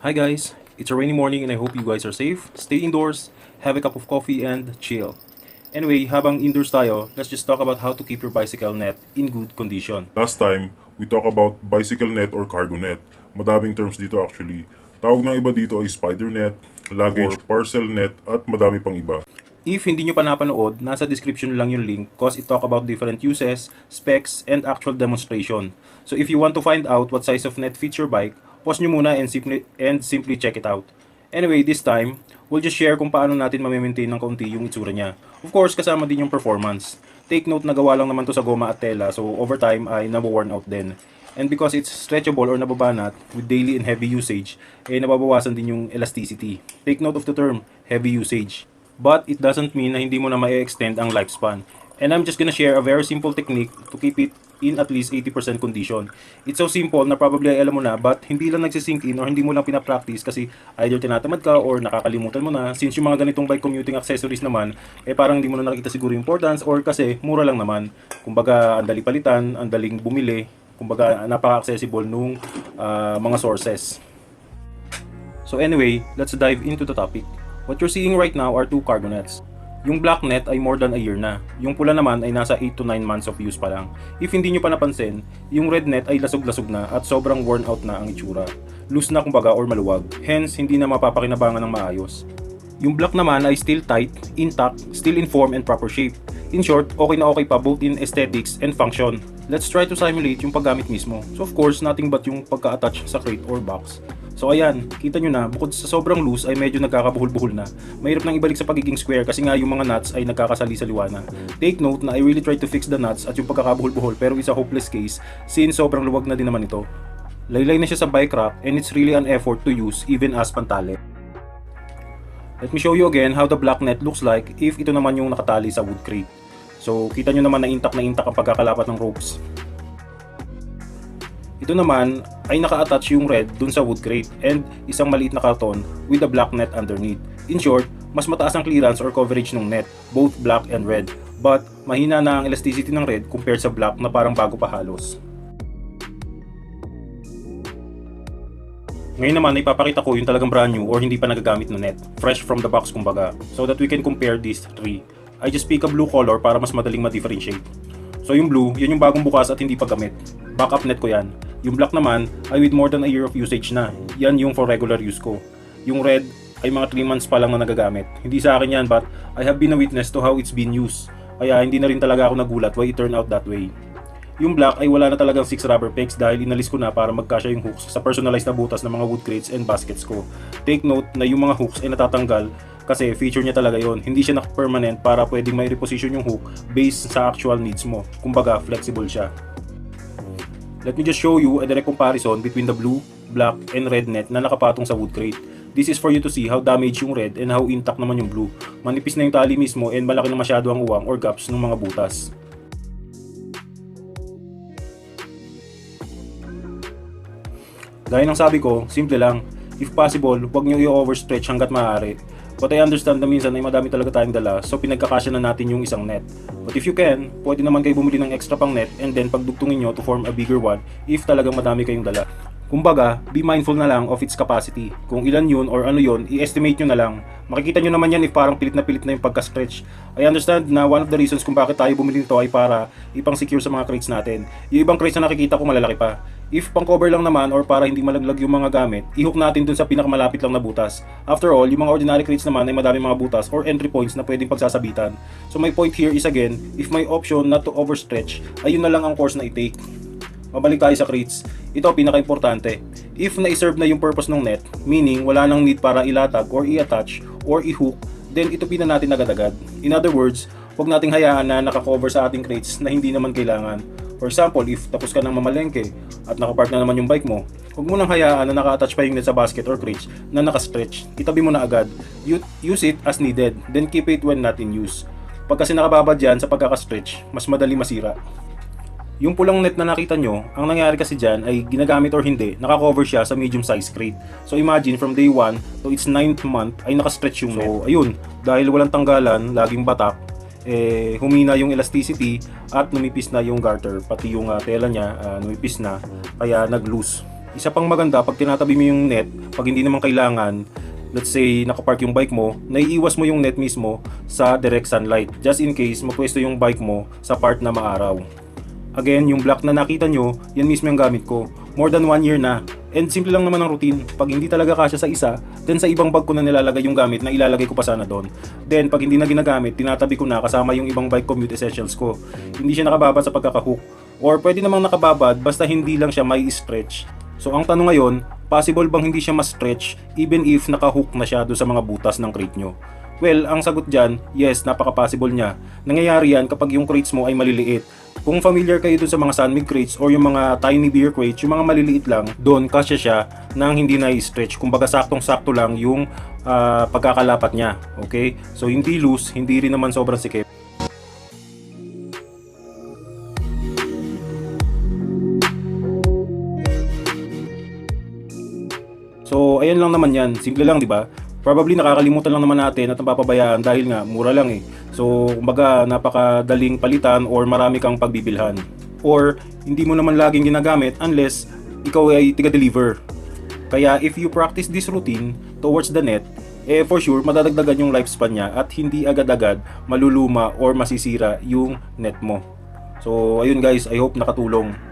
Hi guys, it's a rainy morning and I hope you guys are safe. Stay indoors, have a cup of coffee and chill. Anyway, habang indoors tayo, let's just talk about how to keep your bicycle net in good condition. Last time, we talk about bicycle net or cargo net. Madaming terms dito actually. Tawag ng iba dito ay spider net, luggage, or parcel net, at madami pang iba. If hindi nyo pa napanood, nasa description lang yung link cause it talk about different uses, specs, and actual demonstration. So if you want to find out what size of net fits your bike, pause nyo muna and simply check it out. Anyway, this time, we'll just share kung paano natin mamimaintain ng kaunti yung itsura niya. Of course, kasama din yung performance. Take note na gawa lang naman to sa goma at tela, so over time ay nabaworn out din. And because it's stretchable or nababanat with daily and heavy usage, nababawasan din yung elasticity. Take note of the term, heavy usage. But it doesn't mean na hindi mo na ma-extend ang lifespan. And I'm just gonna share a very simple technique to keep it in at least 80% condition. It's so simple na probably ay alam mo na, but hindi lang nagsisink in or hindi mo lang pinapractice kasi either tinatamad ka or nakakalimutan mo na. Since yung mga ganitong bike commuting accessories naman, parang hindi mo na nakita siguro yung importance or kasi mura lang naman. Kumbaga, ang dali palitan, ang daling bumili, kumbaga napaka-accessible nung mga sources. So anyway, let's dive into the topic. What you're seeing right now are two cargo nets. Yung black net ay more than a year na. Yung pula naman ay nasa 8 to 9 months of use pa lang. If hindi nyo pa napansin, yung red net ay lasog-lasog na at sobrang worn out na ang itsura. Loose na kumbaga or maluwag. Hence, hindi na mapapakinabangan ng maayos. Yung black naman ay still tight, intact, still in form and proper shape. In short, okay na okay pa both in aesthetics and function. Let's try to simulate yung paggamit mismo. So of course, nothing but yung pagka-attach sa crate or box. So ayan, kita nyo na, bukod sa sobrang loose ay medyo nagkakabuhol-buhol na. Mahirap nang ibalik sa pagiging square kasi nga yung mga nuts ay nagkakasali-saliwa na. Take note na I really tried to fix the nuts at yung pagkakabuhol-buhol pero it's a hopeless case since sobrang luwag na din naman ito. Laylay na siya sa bike rack and it's really an effort to use even as pantali. Let me show you again how the black net looks like if ito naman yung nakatali sa wood crate. So kita nyo naman na intact ang pagkakalapat ng ropes. Ito naman ay naka-attach yung red dun sa wood crate and isang maliit na karton with a black net underneath. In short, mas mataas ang clearance or coverage ng net, both black and red. But mahina na ang elasticity ng red compared sa black na parang bago pa halos. Ngayon naman, ipapakita ko yung talagang brand new or hindi pa nagagamit na net. Fresh from the box kumbaga. So that we can compare these three. I just pick a blue color para mas madaling ma-differentiate. So yung blue, yun yung bagong bukas at hindi pa gamit. Backup net ko yan. Yung black naman ay with more than a year of usage na. Yan yung for regular use ko. Yung red ay mga 3 months pa lang na nagagamit. Hindi sa akin yan but I have been a witness to how it's been used. Kaya hindi na rin talaga ako nagulat why it turned out that way. Yung black ay wala na talagang 6 rubber pegs dahil inalis ko na para magkasya yung hooks sa personalized na butas ng mga wood crates and baskets ko. Take note na yung mga hooks ay natatanggal kasi feature niya talaga yon. Hindi siya naka-permanent para pwedeng may reposition yung hook based sa actual needs mo. Kumbaga flexible siya. Let me just show you a direct comparison between the blue, black, and red net na nakapatong sa wood crate. This is for you to see how damaged yung red and how intact naman yung blue. Manipis na yung tali mismo and malaki na masyado ang uwang or gaps ng mga butas. Gaya ng sabi ko, simple lang. If possible, huwag nyo i-overstretch hanggat maaari. But I understand na minsan ay madami talaga tayong dala, so pinagkakasya na natin yung isang net. But if you can, pwede naman kayo bumili ng extra pang net and then pagdugtungin nyo to form a bigger one if talagang madami kayong dala. Kumbaga, be mindful na lang of its capacity. Kung ilan yun or ano yun, i-estimate nyo na lang. Makikita nyo naman yan if parang pilit na yung pagka-stretch. I understand na one of the reasons kung bakit tayo bumili nito ay para ipang-secure sa mga crates natin. Yung ibang crates na nakikita ko malalaki pa. If pang-cover lang naman or para hindi malaglag yung mga gamit, i-hook natin dun sa pinakamalapit lang na butas. After all, yung mga ordinary crates naman ay madami mga butas or entry points na pwedeng pagsasabitan. So my point here is again, if may option not to overstretch, ayun na lang ang course na i-take. Mabalik tayo sa crates. Ito pinaka-importante. If na-serve na yung purpose ng net, meaning wala nang need para ilatag or i-attach or i-hook, then itupin na natin agad-agad. In other words, huwag nating hayaan na naka-cover sa ating crates na hindi naman kailangan. For example, if tapos ka ng mamalengke at nakapark na naman yung bike mo, huwag mo nang hayaan na naka-attach pa yung net sa basket or crates na naka-stretch. Itabi mo na agad. Use it as needed, then keep it when not in use. Pag kasi nakababad yan sa pagkaka-stretch, mas madali masira. Yung pulang net na nakita nyo, ang nangyari kasi dyan ay ginagamit or hindi, nakakover siya sa medium size crate. So imagine from day 1 to its 9th month ay nakastretch yung net. So ayun, dahil walang tanggalan, laging batak, humina yung elasticity at numipis na yung garter, pati yung tela niya numipis na, kaya nag-loose. Isa pang maganda, pag tinatabi mo yung net, pag hindi naman kailangan, let's say nakapark yung bike mo, naiiwas mo yung net mismo sa direct sunlight, just in case mapwesto yung bike mo sa part na maaraw. Again, yung black na nakita nyo, yan mismo yung gamit ko. More than 1 year na. And simple lang naman ang routine. Pag hindi talaga kasya sa isa, then sa ibang bag ko na nilalagay yung gamit na ilalagay ko pa sana doon. Then pag hindi na ginagamit, tinatabi ko na kasama yung ibang bike commute essentials ko. Hindi siya nakababad sa pagkakahook. Or pwede namang nakababad basta hindi lang siya may stretch. So ang tanong ngayon, possible bang hindi siya ma-stretch even if nakahook na siya doon sa mga butas ng crate nyo? Well, ang sagot dyan, yes, napaka-possible niya. Nangyayari yan kapag yung crates mo ay maliliit. Kung familiar kayo dun sa mga Sunmig crates or yung mga tiny beer crates, yung mga maliliit lang, doon kasya siya nang hindi na-stretch. Kumbaga saktong-sakto lang yung pagkakalapat niya. Okay? So hindi loose, hindi rin naman sobrang sikip. So ayan lang naman yan. Simple lang, di ba? Probably nakakalimutan lang naman natin at napapabayaan dahil nga mura lang eh. So kumbaga napakadaling palitan or marami kang pagbibilhan. Or hindi mo naman laging ginagamit unless ikaw ay tiga-deliver. Kaya if you practice this routine towards the net, for sure madadagdagan yung lifespan niya at hindi agad-agad maluluma or masisira yung net mo. So ayun guys, I hope nakatulong.